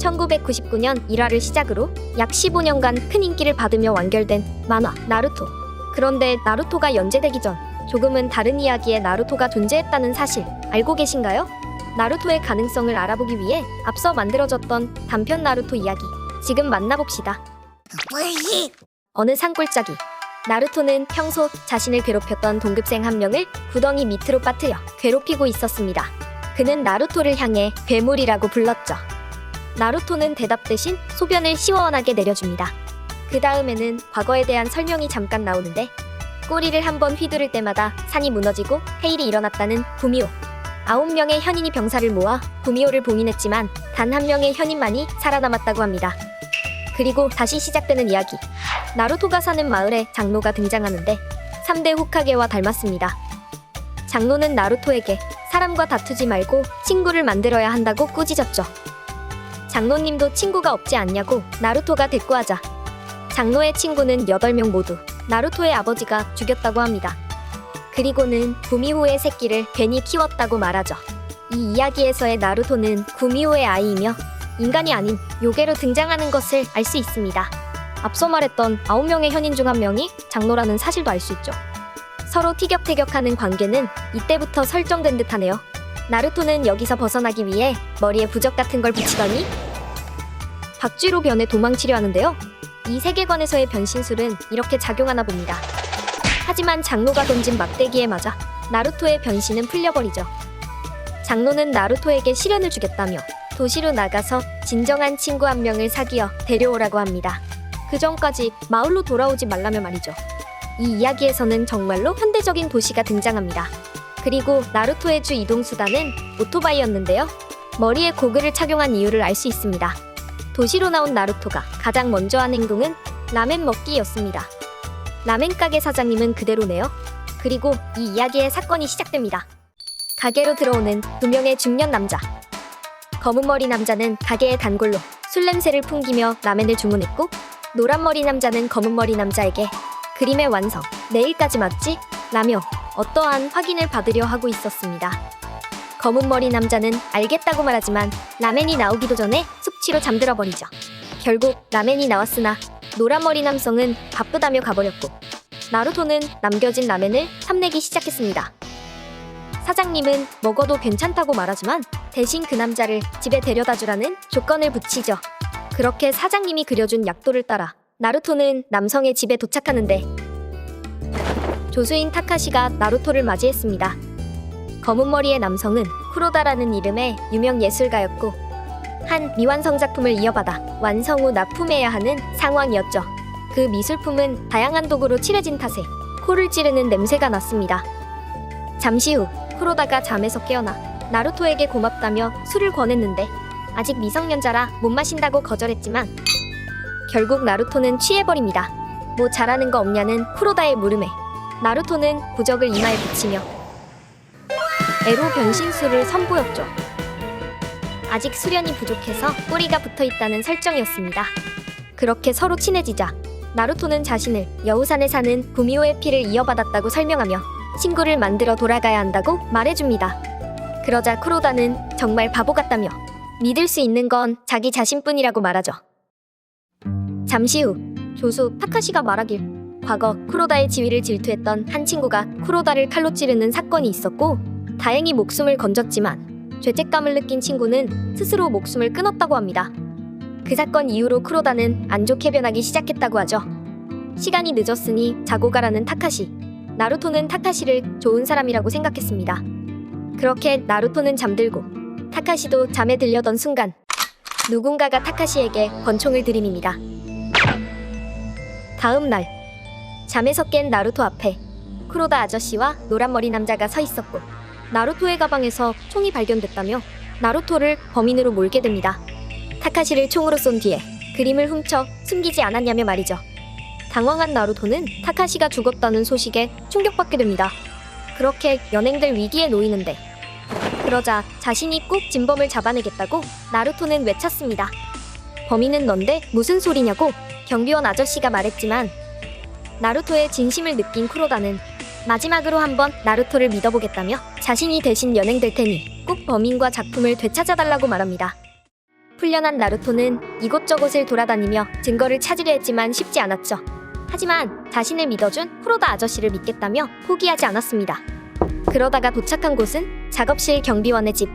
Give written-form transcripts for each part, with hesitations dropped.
1999년 1화를 시작으로 약 15년간 큰 인기를 받으며 완결된 만화 나루토. 그런데 나루토가 연재되기 전 조금은 다른 이야기의 나루토가 존재했다는 사실 알고 계신가요? 나루토의 가능성을 알아보기 위해 앞서 만들어졌던 단편 나루토 이야기 지금 만나봅시다. 어느 산골짜기, 나루토는 평소 자신을 괴롭혔던 동급생 한 명을 구덩이 밑으로 빠뜨려 괴롭히고 있었습니다. 그는 나루토를 향해 괴물이라고 불렀죠. 나루토는 대답 대신 소변을 시원하게 내려줍니다. 그 다음에는 과거에 대한 설명이 잠깐 나오는데, 꼬리를 한번 휘두를 때마다 산이 무너지고 해일이 일어났다는 구미호. 9명의 현인이 병사를 모아 구미호를 봉인했지만 단 한 명의 현인만이 살아남았다고 합니다. 그리고 다시 시작되는 이야기. 나루토가 사는 마을에 장로가 등장하는데 3대 호카게와 닮았습니다. 장로는 나루토에게 사람과 다투지 말고 친구를 만들어야 한다고 꾸짖었죠. 장로님도 친구가 없지 않냐고 나루토가 대꾸하자 장로의 친구는 8명 모두 나루토의 아버지가 죽였다고 합니다. 그리고는 구미호의 새끼를 괜히 키웠다고 말하죠. 이 이야기에서의 나루토는 구미호의 아이이며 인간이 아닌 요괴로 등장하는 것을 알 수 있습니다. 앞서 말했던 9명의 현인 중 1명이 장로라는 사실도 알 수 있죠. 서로 티격태격하는 관계는 이때부터 설정된 듯하네요. 나루토는 여기서 벗어나기 위해 머리에 부적 같은 걸 붙이더니 박쥐로 변해 도망치려 하는데요. 이 세계관에서의 변신술은 이렇게 작용하나 봅니다. 하지만 장로가 던진 막대기에 맞아 나루토의 변신은 풀려버리죠. 장로는 나루토에게 시련을 주겠다며 도시로 나가서 진정한 친구 한 명을 사귀어 데려오라고 합니다. 그 전까지 마을로 돌아오지 말라며 말이죠. 이 이야기에서는 정말로 현대적인 도시가 등장합니다. 그리고 나루토의 주 이동 수단은 오토바이였는데요. 머리에 고글을 착용한 이유를 알 수 있습니다. 도시로 나온 나루토가 가장 먼저 한 행동은 라멘 먹기였습니다. 라멘 가게 사장님은 그대로네요. 그리고 이 이야기의 사건이 시작됩니다. 가게로 들어오는 2명의 중년 남자. 검은머리 남자는 가게의 단골로 술 냄새를 풍기며 라멘을 주문했고, 노란머리 남자는 검은머리 남자에게 그림의 완성, 내일까지 맞지? 라며 어떠한 확인을 받으려 하고 있었습니다. 검은머리 남자는 알겠다고 말하지만 라멘이 나오기도 전에 숙취로 잠들어 버리죠. 결국 라멘이 나왔으나 노란머리 남성은 바쁘다며 가버렸고, 나루토는 남겨진 라멘을 탐내기 시작했습니다. 사장님은 먹어도 괜찮다고 말하지만 대신 그 남자를 집에 데려다 주라는 조건을 붙이죠. 그렇게 사장님이 그려준 약도를 따라 나루토는 남성의 집에 도착하는데, 조수인 타카시가 나루토를 맞이했습니다. 검은머리의 남성은 쿠로다라는 이름의 유명 예술가였고, 한 미완성 작품을 이어받아 완성 후 납품해야 하는 상황이었죠. 그 미술품은 다양한 도구로 칠해진 탓에 코를 찌르는 냄새가 났습니다. 잠시 후 쿠로다가 잠에서 깨어나 나루토에게 고맙다며 술을 권했는데, 아직 미성년자라 못 마신다고 거절했지만 결국 나루토는 취해버립니다. 뭐 잘하는 거 없냐는 쿠로다의 물음에 나루토는 부적을 이마에 붙이며 애로 변신술을 선보였죠. 아직 수련이 부족해서 꼬리가 붙어있다는 설정이었습니다. 그렇게 서로 친해지자 나루토는 자신을 여우산에 사는 구미호의 피를 이어받았다고 설명하며 친구를 만들어 돌아가야 한다고 말해줍니다. 그러자 쿠로다는 정말 바보 같다며 믿을 수 있는 건 자기 자신뿐이라고 말하죠. 잠시 후 조수 타카시가 말하길 과거 쿠로다의 지위를 질투했던 한 친구가 쿠로다를 칼로 찌르는 사건이 있었고, 다행히 목숨을 건졌지만 죄책감을 느낀 친구는 스스로 목숨을 끊었다고 합니다. 그 사건 이후로 쿠로다는 안 좋게 변하기 시작했다고 하죠. 시간이 늦었으니 자고 가라는 타카시. 나루토는 타카시를 좋은 사람이라고 생각했습니다. 그렇게 나루토는 잠들고 타카시도 잠에 들려던 순간 누군가가 타카시에게 권총을 들이밉니다. 다음 날 잠에서 깬 나루토 앞에 쿠로다 아저씨와 노란머리 남자가 서 있었고, 나루토의 가방에서 총이 발견됐다며 나루토를 범인으로 몰게 됩니다. 타카시를 총으로 쏜 뒤에 그림을 훔쳐 숨기지 않았냐며 말이죠. 당황한 나루토는 타카시가 죽었다는 소식에 충격받게 됩니다. 그렇게 연행될 위기에 놓이는데, 그러자 자신이 꼭 진범을 잡아내겠다고 나루토는 외쳤습니다. 범인은 넌데 무슨 소리냐고 경비원 아저씨가 말했지만, 나루토의 진심을 느낀 쿠로다는 마지막으로 한번 나루토를 믿어보겠다며 자신이 대신 연행될 테니 꼭 범인과 작품을 되찾아달라고 말합니다. 훈련한 나루토는 이곳저곳을 돌아다니며 증거를 찾으려 했지만 쉽지 않았죠. 하지만 자신을 믿어준 쿠로다 아저씨를 믿겠다며 포기하지 않았습니다. 그러다가 도착한 곳은 작업실 경비원의 집.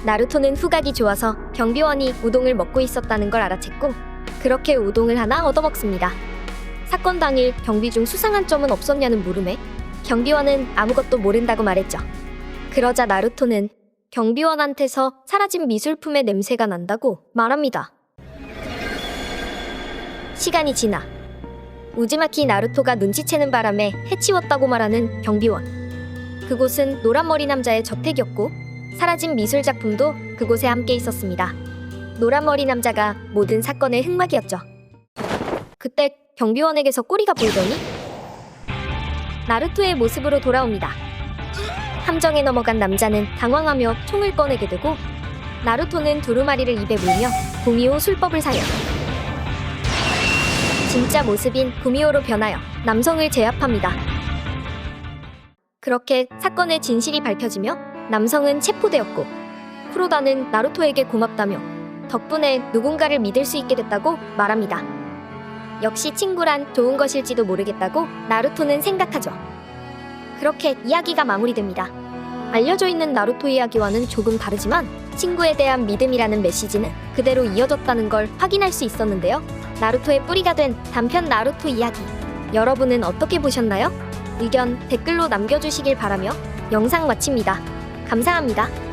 나루토는 후각이 좋아서 경비원이 우동을 먹고 있었다는 걸 알아챘고 그렇게 우동을 하나 얻어먹습니다. 사건 당일 경비 중 수상한 점은 없었냐는 물음에 경비원은 아무것도 모른다고 말했죠. 그러자 나루토는 경비원한테서 사라진 미술품의 냄새가 난다고 말합니다. 시간이 지나 우즈마키 나루토가 눈치채는 바람에 해치웠다고 말하는 경비원. 그곳은 노란머리 남자의 저택이었고 사라진 미술 작품도 그곳에 함께 있었습니다. 노란머리 남자가 모든 사건의 흑막이었죠. 그때 경비원에게서 꼬리가 보이더니 나루토의 모습으로 돌아옵니다. 함정에 넘어간 남자는 당황하며 총을 꺼내게 되고 나루토는 두루마리를 입에 물며 구미호 술법을 사용. 진짜 모습인 구미호로 변하여 남성을 제압합니다. 그렇게 사건의 진실이 밝혀지며 남성은 체포되었고 쿠로다는 나루토에게 고맙다며 덕분에 누군가를 믿을 수 있게 됐다고 말합니다. 역시 친구란 좋은 것일지도 모르겠다고 나루토는 생각하죠. 그렇게 이야기가 마무리됩니다. 알려져 있는 나루토 이야기와는 조금 다르지만 친구에 대한 믿음이라는 메시지는 그대로 이어졌다는 걸 확인할 수 있었는데요. 나루토의 뿌리가 된 단편 나루토 이야기, 여러분은 어떻게 보셨나요? 의견 댓글로 남겨주시길 바라며 영상 마칩니다. 감사합니다.